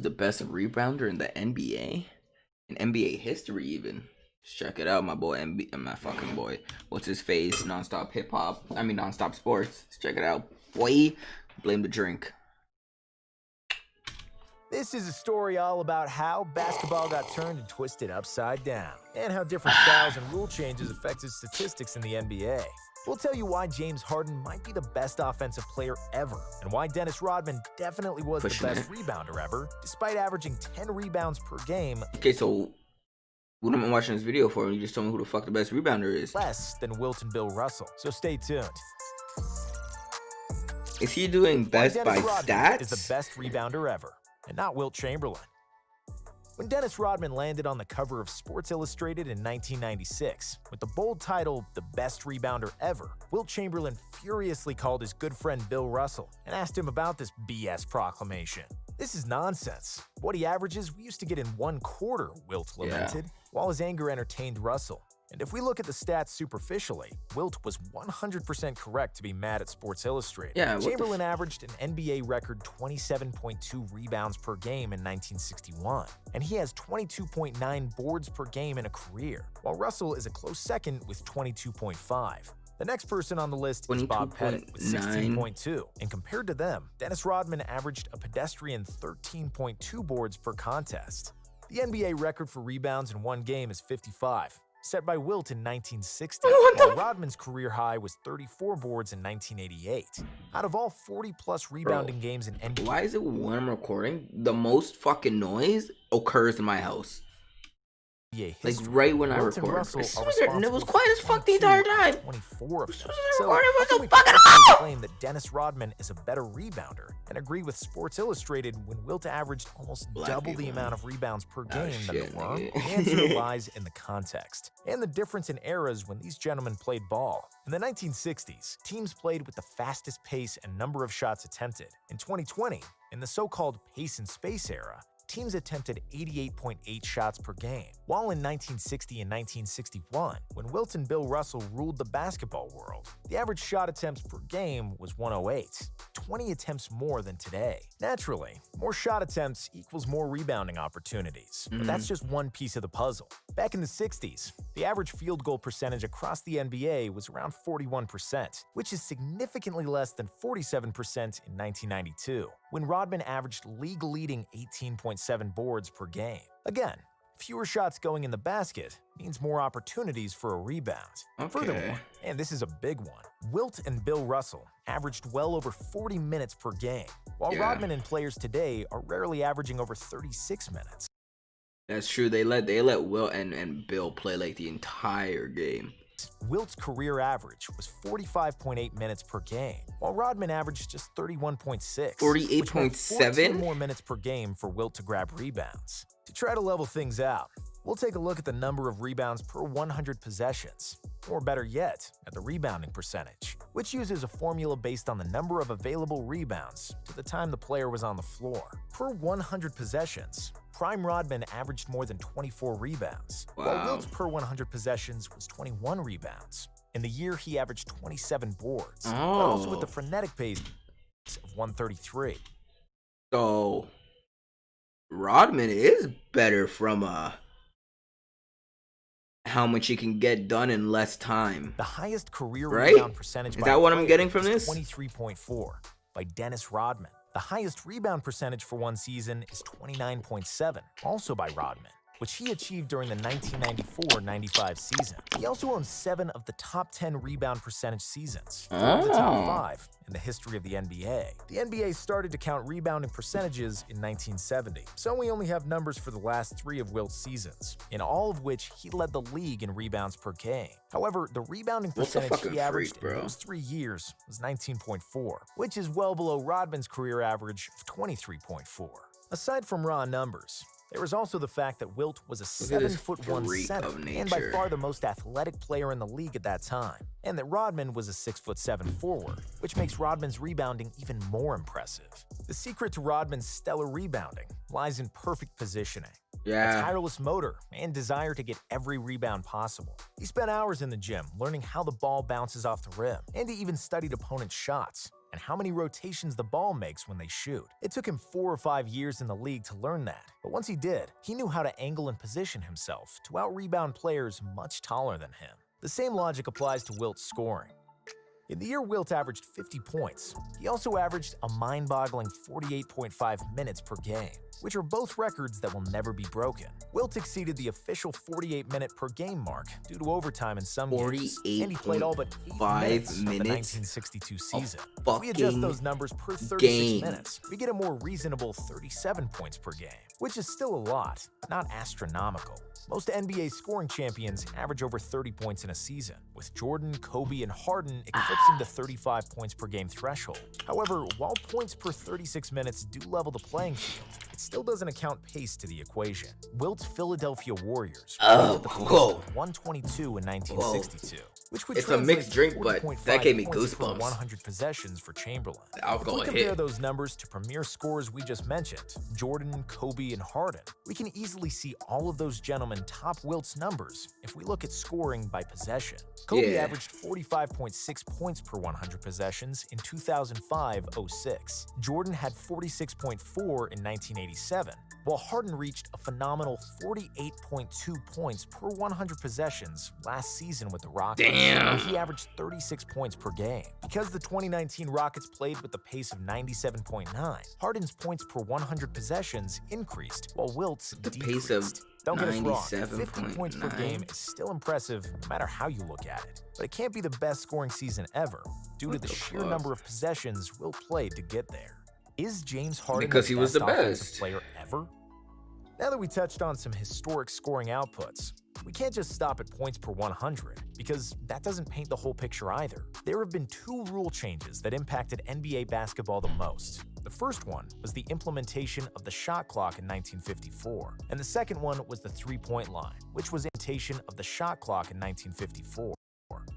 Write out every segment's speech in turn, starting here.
Who's the best rebounder in the NBA? In NBA history, even. Let's check it out, my boy, my fucking boy. What's his face? Nonstop hip hop. I mean, nonstop sports. Let's check it out. Boy, blame the drink. This is a story all about how basketball got turned and twisted upside down, and how different styles and rule changes affected statistics in the NBA. We'll tell you why James Harden might be the best offensive player ever, and why Dennis Rodman definitely was the best rebounder ever, despite averaging 10 rebounds per game. Okay, so what am I watching this video for? You just told me who the fuck the best rebounder is. Less than Wilt and Bill Russell, so stay tuned. Is he doing best by stats? Is the best rebounder ever, and not Wilt Chamberlain. When Dennis Rodman landed on the cover of Sports Illustrated in 1996 with the bold title, The Best Rebounder Ever, Wilt Chamberlain furiously called his good friend Bill Russell and asked him about this BS proclamation. "This is nonsense. What he averages, we used to get in one quarter," Wilt lamented, while his anger entertained Russell. And if we look at the stats superficially, Wilt was 100% correct to be mad at Sports Illustrated. Chamberlain averaged an NBA record 27.2 rebounds per game in 1961, and he has 22.9 boards per game in a career, while Russell is a close second with 22.5. The next person on the list is Bob Pettit with 16.2, and compared to them, Dennis Rodman averaged a pedestrian 13.2 boards per contest. The NBA record for rebounds in one game is 55. Set by Wilt in 1960, while Rodman's career high was 34 boards in 1988. Out of all 40-plus rebounding games in NBA... Why is it when I'm recording, the most fucking noise occurs in my house? Like right when I record. And it was quiet as fuck the entire time. 24 of them. So we can claim that Dennis Rodman is a better rebounder and agree with Sports Illustrated when Wilt averaged almost double the amount of rebounds per game than the Worm? The answer lies in the context and the difference in eras when these gentlemen played ball. In the 1960s, teams played with the fastest pace and number of shots attempted. In 2020, in the so-called pace and space era, teams attempted 88.8 shots per game, while in 1960 and 1961, when Wilt and Bill Russell ruled the basketball world, the average shot attempts per game was 108, 20 attempts more than today. Naturally, more shot attempts equals more rebounding opportunities, but that's just one piece of the puzzle. Back in the 60s, the average field goal percentage across the NBA was around 41%, which is significantly less than 47% in 1992, when Rodman averaged league-leading 18.7 boards per game. Again, fewer shots going in the basket means more opportunities for a rebound. Furthermore, and this is a big one, Wilt and Bill Russell averaged well over 40 minutes per game, while Rodman and players today are rarely averaging over 36 minutes. That's true. They let Wilt and Bill play like the entire game. Wilt's career average was 45.8 minutes per game, while Rodman averaged just 31.6. 48.7? More minutes per game for Wilt to grab rebounds. To try to level things out, we'll take a look at the number of rebounds per 100 possessions, or better yet, at the rebounding percentage, which uses a formula based on the number of available rebounds to the time the player was on the floor. Per 100 possessions, prime Rodman averaged more than 24 rebounds, while Wilt's per 100 possessions was 21 rebounds. In the year, he averaged 27 boards, but also with the frenetic pace of 133. So, Rodman is better from how much he can get done in less time. The highest career rebound percentage is that what I'm getting from this? 23.4 by Dennis Rodman. The highest rebound percentage for one season is 29.7, also by Rodman, which he achieved during the 1994-95 season. He also owns 7 of the top 10 rebound percentage seasons, of the top 5 in the history of the NBA. The NBA started to count rebounding percentages in 1970, so we only have numbers for the last 3 of Wilt's seasons, in all of which he led the league in rebounds per game. However, the rebounding percentage he averaged in those 3 years was 19.4, which is well below Rodman's career average of 23.4. Aside from raw numbers, there was also the fact that Wilt was a 7'1" center and by far the most athletic player in the league at that time, and that Rodman was a 6'7" forward, which makes Rodman's rebounding even more impressive. The secret to Rodman's stellar rebounding lies in perfect positioning, a tireless motor, and desire to get every rebound possible. He spent hours in the gym learning how the ball bounces off the rim, and he even studied opponents' shots. and how many rotations the ball makes when they shoot. It took him 4 or 5 years in the league to learn that, but once he did, he knew how to angle and position himself to out-rebound players much taller than him. The same logic applies to Wilt's scoring. In the year Wilt averaged 50 points, he also averaged a mind-boggling 48.5 minutes per game, which are both records that will never be broken. Wilt exceeded the official 48-minute per game mark due to overtime in some games, and he played all but 8 minutes of the 1962 season. If we adjust those numbers per 36 minutes, we get a more reasonable 37 points per game, which is still a lot, but not astronomical. Most NBA scoring champions average over 30 points in a season, with Jordan, Kobe, and Harden eclipsing the 35 points per game threshold. However, while points per 36 minutes do level the playing field, it still doesn't account pace to the equation. Wilt's Philadelphia Warriors at the pace of 122 in 1962. Which would it's a mixed drink, but that gave me goosebumps. 100 possessions for Chamberlain. The alcohol if we compare those numbers to premier scores we just mentioned, Jordan, Kobe, and Harden, we can easily see all of those gentlemen top Wilt's numbers if we look at scoring by possession. Kobe averaged 45.6 points per 100 possessions in 2005-06. Jordan had 46.4 in 1987, while Harden reached a phenomenal 48.2 points per 100 possessions last season with the Rockets. Damn. He averaged 36 points per game. Because the 2019 Rockets played with the pace of 97.9, Harden's points per 100 possessions increased, while Wilt's decreased. Pace of Don't get us wrong, 50 points per game is still impressive no matter how you look at it. But it can't be the best scoring season ever, due to the sheer number of possessions Wilt played to get there. Is James Harden because he was the best player ever? Now that we touched on some historic scoring outputs, we can't just stop at points per 100, because that doesn't paint the whole picture either. There have been 2 rule changes that impacted NBA basketball the most. The first one was the implementation of the shot clock in 1954, and the second one was the three-point line, which was implementation of the shot clock in 1954.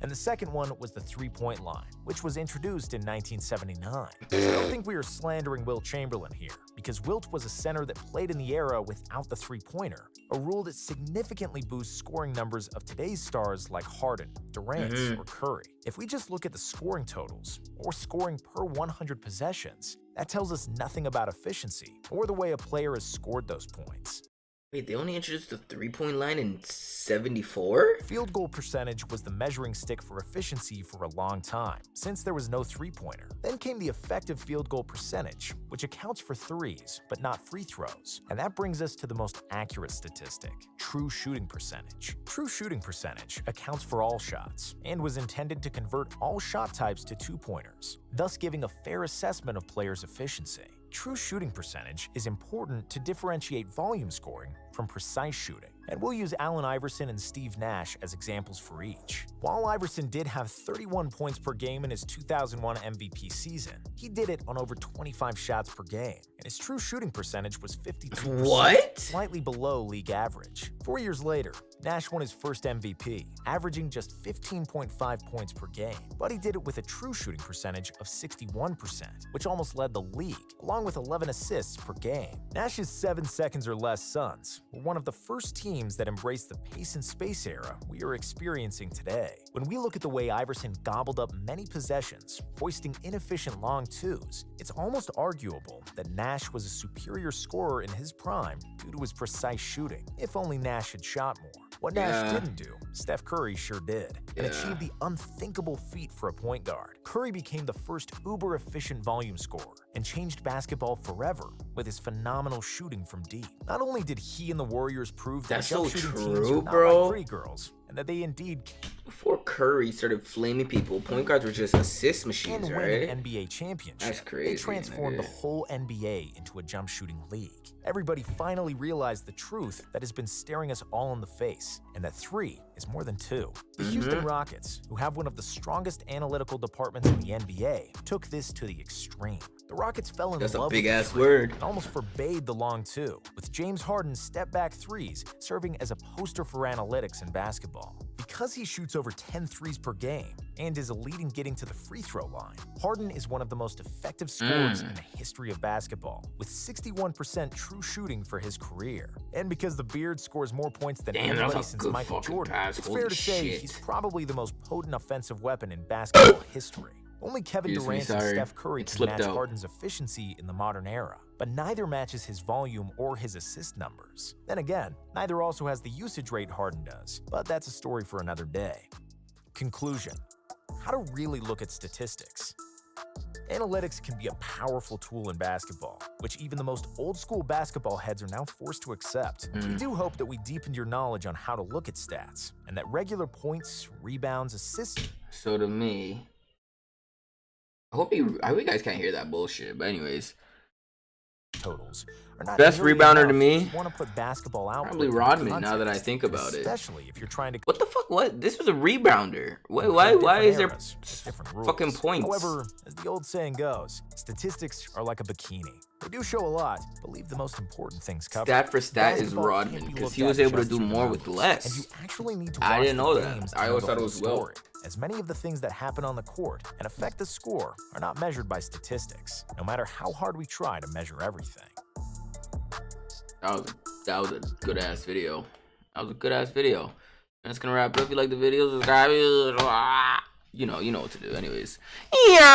And the second one was the three-point line, which was introduced in 1979. I don't think we are slandering Wilt Chamberlain here, because Wilt was a center that played in the era without the three-pointer, a rule that significantly boosts scoring numbers of today's stars like Harden, Durant, or Curry. If we just look at the scoring totals, or scoring per 100 possessions, that tells us nothing about efficiency, or the way a player has scored those points. Wait, they only introduced the three-point line in 74? Field goal percentage was the measuring stick for efficiency for a long time, since there was no three-pointer. Then came the effective field goal percentage, which accounts for threes, but not free throws. And that brings us to the most accurate statistic, true shooting percentage. True shooting percentage accounts for all shots, and was intended to convert all shot types to two-pointers, thus giving a fair assessment of players' efficiency. True shooting percentage is important to differentiate volume scoring from precise shooting, and we'll use Allen Iverson and Steve Nash as examples for each. While Iverson did have 31 points per game in his 2001 MVP season, he did it on over 25 shots per game, and his true shooting percentage was 52%, slightly below league average. 4 years later, Nash won his first MVP, averaging just 15.5 points per game, but he did it with a true shooting percentage of 61%, which almost led the league, along with 11 assists per game. Nash's 7 seconds or less Suns were one of the first teams that embraced the pace and space era we are experiencing today. When we look at the way Iverson gobbled up many possessions, hoisting inefficient long twos, it's almost arguable that Nash was a superior scorer in his prime due to his precise shooting, if only Nash had shot more. What Nash didn't do, Steph Curry sure did, and achieved the unthinkable feat for a point guard. Curry became the first uber-efficient volume scorer and changed basketball forever with his phenomenal shooting from deep. Not only did he and the Warriors prove that shooting teams are not like pretty girls, and that they indeed can. Before Curry started flaming people, point guards were just assist machines, and right? Win an NBA championship. That's crazy. They transformed the whole NBA into a jump shooting league. Everybody finally realized the truth that has been staring us all in the face, and that 3 is more than 2. The Houston Rockets, who have one of the strongest analytical departments in the NBA, took this to the extreme. The Rockets fell in love with big-ass word. and almost forbade the long two, with James Harden's step-back threes serving as a poster for analytics in basketball. Because he shoots over 10 threes per game and is a lead in getting to the free throw line, Harden is one of the most effective scorers in the history of basketball, with 61% true shooting for his career. And because the Beard scores more points than anybody since Michael Jordan, it's fair to say he's probably the most potent offensive weapon in basketball history. Only Kevin Excuse me, Durant and sorry. Steph Curry It can slipped match out. Harden's efficiency in the modern era, but neither matches his volume or his assist numbers. Then again, neither also has the usage rate Harden does, but that's a story for another day. Conclusion: how to really look at statistics. Analytics can be a powerful tool in basketball, which even the most old-school basketball heads are now forced to accept. We do hope that we deepened your knowledge on how to look at stats, and that regular points, rebounds, assists... So to me, I hope you guys can't hear that bullshit. But anyways, totals are not best nearly rebounder enough to me, if you want to put basketball out probably Rodman. Now that I think about it, especially if you're trying to. What the fuck? What? This was a rebounder. Why is there fucking points? However, as the old saying goes, statistics are like a bikini. They do show a lot, but leave the most important things covered. Stat for stat is Basketball Rodman can't be because looked he at was able to just do through the more with numbers, less. And you actually need to I watch didn't know the that. games I to always know thought the it was whole Will. story, as many of the things that happen on the court and affect the score are not measured by statistics, no matter how hard we try to measure everything. That was a good ass video. That was a good ass video. That's gonna wrap it up. If you like the video, subscribe. You know what to do. Anyways, yeah.